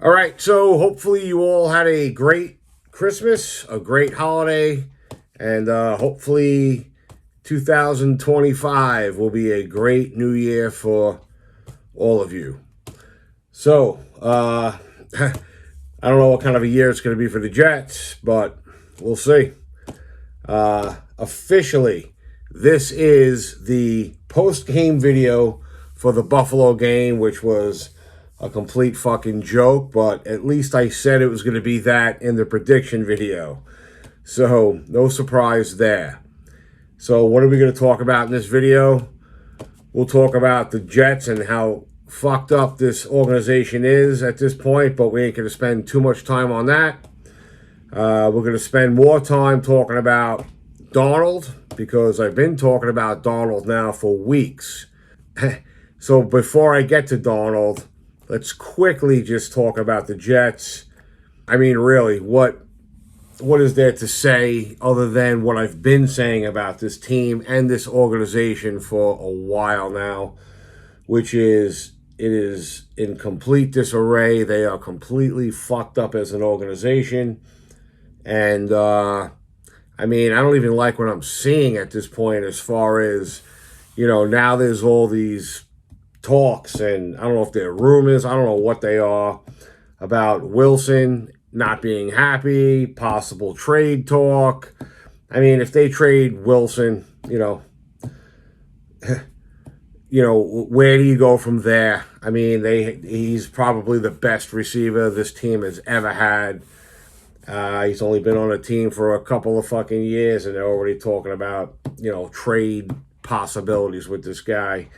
All right, so hopefully you all had a great Christmas, a great holiday, and hopefully 2025 will be a great new year for all of you. So, I don't know what kind of a year it's going to be for the Jets, but we'll see. Officially, this is the post-game video for the Buffalo game, which was a complete fucking joke, but at least I said it was going to be that in the prediction video. So, no surprise there. So, what are we going to talk about in this video? We'll talk about the Jets and how fucked up this organization is at this point, but we ain't going to spend too much time on that. We're going to spend more time talking about Darnold, because I've been talking about Darnold now for weeks. So before I get to Darnold, let's quickly just talk about the Jets. I mean, really, what is there to say other than what I've been saying about this team and this organization for a while now, which is it is in complete disarray. They are completely fucked up as an organization. And, I mean, I don't even like what I'm seeing at this point as far as, now there's all these talks, and I don't know if they're rumors, I don't know what they are, about Wilson not being happy, possible trade talk. I mean, if they trade Wilson, where do you go from there? I mean, he's probably the best receiver this team has ever had. He's only been on a team for a couple of fucking years, and they're already talking about, trade possibilities with this guy.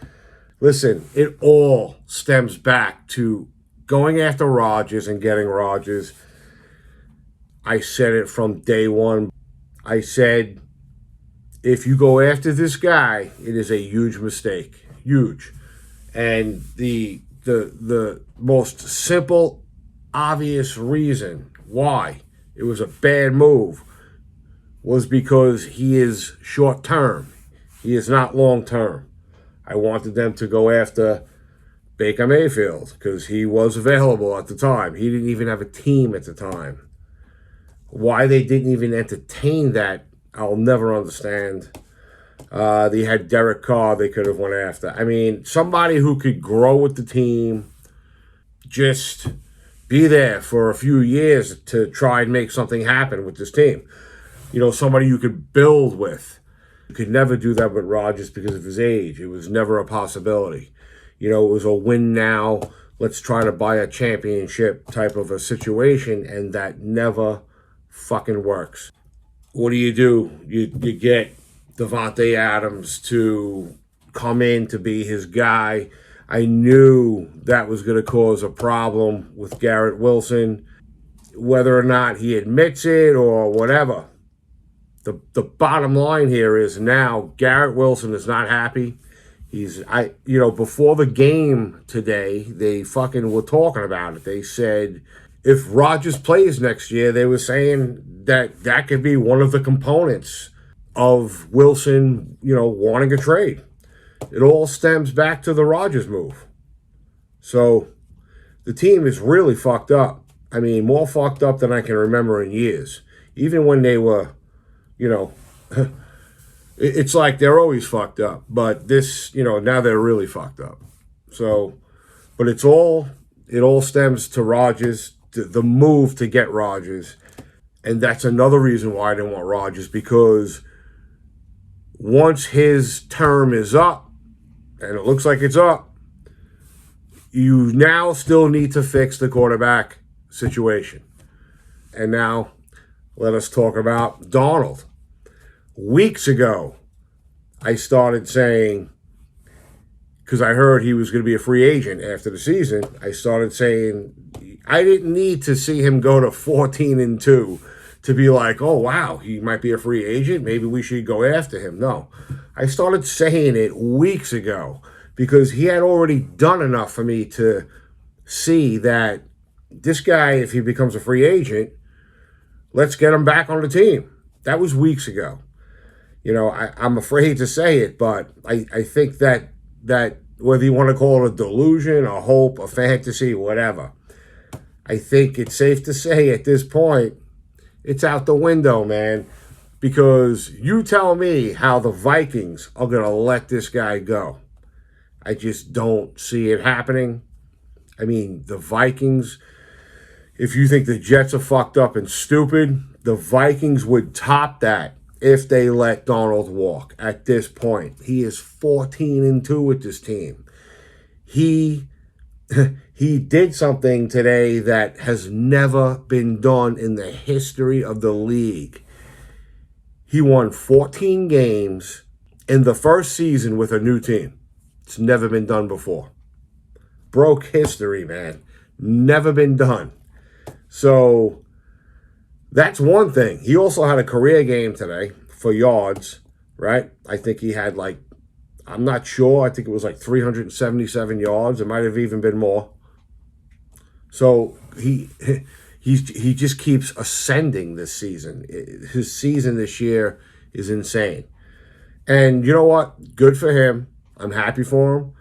Listen, it all stems back to going after Rodgers and getting Rodgers. I said it from day one. I said, if you go after this guy, it is a huge mistake. Huge. And the most simple, obvious reason why it was a bad move was because he is short term. He is not long term. I wanted them to go after Baker Mayfield because he was available at the time. He didn't even have a team at the time. Why they didn't even entertain that, I'll never understand. They had Derek Carr they could have went after. I mean, somebody who could grow with the team, just be there for a few years to try and make something happen with this team. Somebody you could build with. You could never do that with Rodgers because of his age. It was never a possibility. It was a win now, let's try to buy a championship type of a situation, and that never fucking works. What do? You get Devontae Adams to come in to be his guy. I knew that was going to cause a problem with Garrett Wilson, whether or not he admits it or whatever. The bottom line here is now Garrett Wilson is not happy. Before the game today, they fucking were talking about it. They said if Rodgers plays next year, they were saying that could be one of the components of Wilson, wanting a trade. It all stems back to the Rodgers move. So the team is really fucked up. I mean, more fucked up than I can remember in years. Even when they were, it's like they're always fucked up. But this, now they're really fucked up. So, but it all stems to Rodgers, the move to get Rodgers. And that's another reason why I didn't want Rodgers, because once his term is up, and it looks like it's up, you now still need to fix the quarterback situation. And now let us talk about Darnold. Weeks ago, I started saying, because I heard he was going to be a free agent after the season, I started saying I didn't need to see him go to 14-2 to be like, oh, wow, he might be a free agent. Maybe we should go after him. No, I started saying it weeks ago because he had already done enough for me to see that this guy, if he becomes a free agent, let's get him back on the team. That was weeks ago. I'm afraid to say it, but I think that whether you want to call it a delusion, a hope, a fantasy, whatever, I think it's safe to say at this point, it's out the window, man. Because you tell me how the Vikings are going to let this guy go. I just don't see it happening. I mean, the Vikings, if you think the Jets are fucked up and stupid, the Vikings would top that if they let Darnold walk at this point. He is 14-2 with this team. He did something today that has never been done in the history of the league. He won 14 games in the first season with a new team. It's never been done before. Broke history, man. Never been done. So that's one thing. He also had a career game today for yards, right? I think he had I'm not sure. I think it was 377 yards. It might have even been more. So he just keeps ascending this season. His season this year is insane. And you know what? Good for him. I'm happy for him.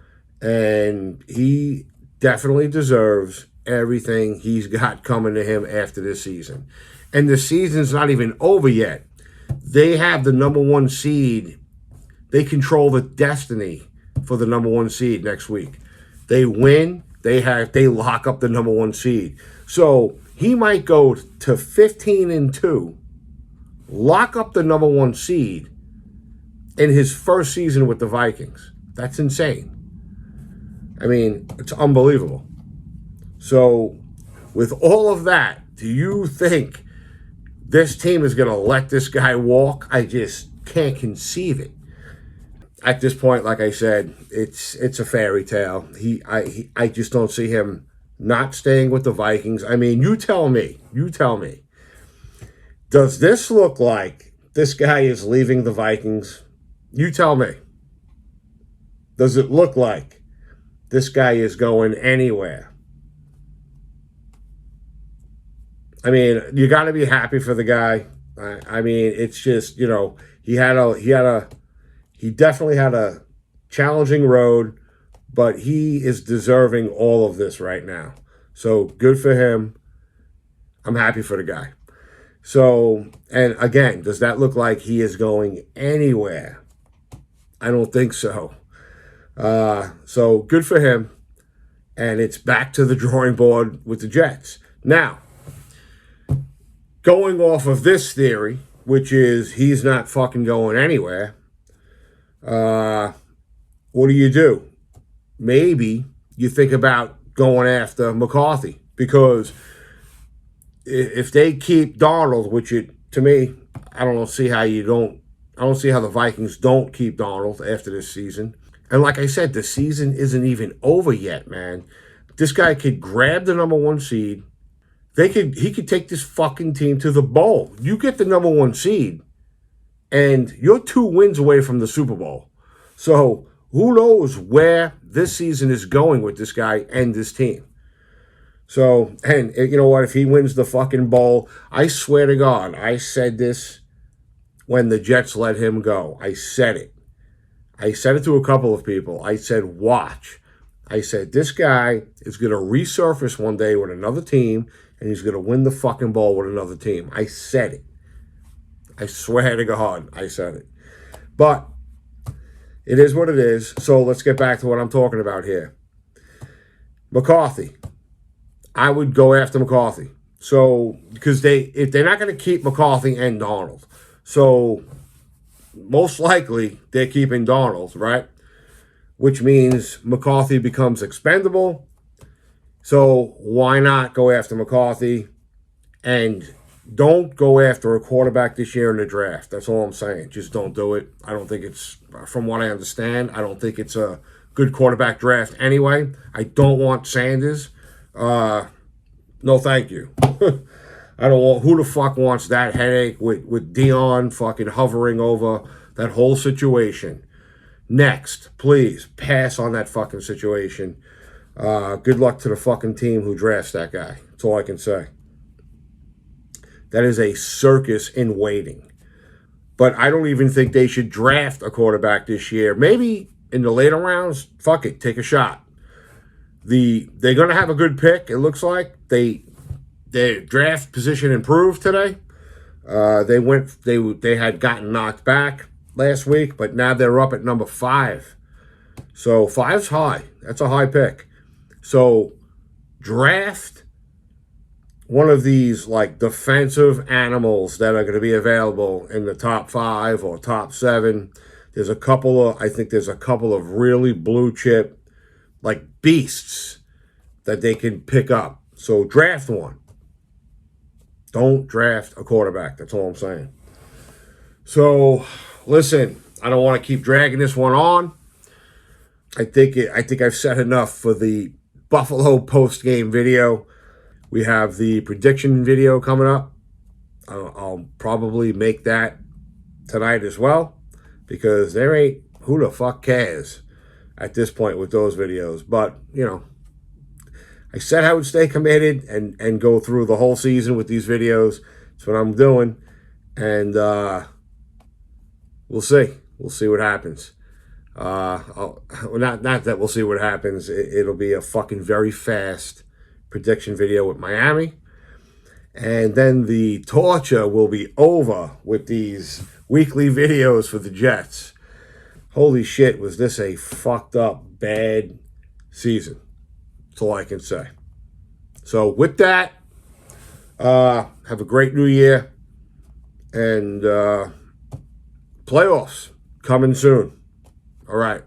And he definitely deserves everything he's got coming to him after this season. And the season's not even over yet. They have the number one seed. They control the destiny for the number one seed next week. They win, they lock up the number one seed. So he might go to 15-2, lock up the number one seed in his first season with the Vikings. That's insane. I mean, it's unbelievable. So with all of that, do you think this team is going to let this guy walk? I just can't conceive it. At this point, like I said, it's a fairy tale. I just don't see him not staying with the Vikings. I mean, you tell me. Does this look like this guy is leaving the Vikings? You tell me. Does it look like this guy is going anywhere? I mean, you got to be happy for the guy. I mean, it's just, he definitely had a challenging road, but he is deserving all of this right now. So good for him. I'm happy for the guy. So, and again, does that look like he is going anywhere? I don't think so. So good for him. And it's back to the drawing board with the Jets. Now, going off of this theory, which is he's not fucking going anywhere, what do? Maybe you think about going after McCarthy, because if they keep Darnold, to me, I don't see how the Vikings don't keep Darnold after this season. And like I said, the season isn't even over yet, man. This guy could grab the number one seed. He could take this fucking team to the bowl. You get the number one seed, and you're 2 wins away from the Super Bowl. So who knows where this season is going with this guy and this team. So, and you know what? If he wins the fucking bowl, I swear to God, I said this when the Jets let him go. I said it. I said it to a couple of people. I said, watch. I said, this guy is going to resurface one day with another team, and he's going to win the fucking bowl with another team. I said it. I swear to God, I said it. But it is what it is. So let's get back to what I'm talking about here. McCarthy. I would go after McCarthy. So, because if they're not going to keep McCarthy and Darnold. So, most likely, they're keeping Darnold, right? Which means McCarthy becomes expendable. So, why not go after McCarthy? And don't go after a quarterback this year in the draft. That's all I'm saying. Just don't do it. I don't think it's, from what I understand, I don't think it's a good quarterback draft anyway. I don't want Sanders. No, thank you. I don't want, who the fuck wants that headache with Dion fucking hovering over that whole situation. Next, please, pass on that fucking situation. Good luck to the fucking team who drafts that guy. That's all I can say. That is a circus in waiting. But I don't even think they should draft a quarterback this year. Maybe in the later rounds, fuck it, take a shot. They're going to have a good pick, it looks like. They their draft position improved today. They had gotten knocked back last week, but now they're up at number 5. So 5's high. That's a high pick. So draft one of these like defensive animals that are going to be available in the top 5 or top 7. I think there's a couple of really blue chip like beasts that they can pick up. So draft one. Don't draft a quarterback. That's all I'm saying. So listen, I don't want to keep dragging this one on. I think I've said enough for the Buffalo post-game video. We have the prediction video coming up. I'll probably make that tonight as well, because there ain't who the fuck cares at this point with those videos. But, I said I would stay committed and go through the whole season with these videos. That's what I'm doing. And we'll see. We'll see what happens. Not that we'll see what happens. It'll be a fucking very fast prediction video with Miami. And then the torture will be over with these weekly videos for the Jets. Holy shit, was this a fucked up, bad season. That's all I can say. So with that, have a great new year. And playoffs coming soon. All right.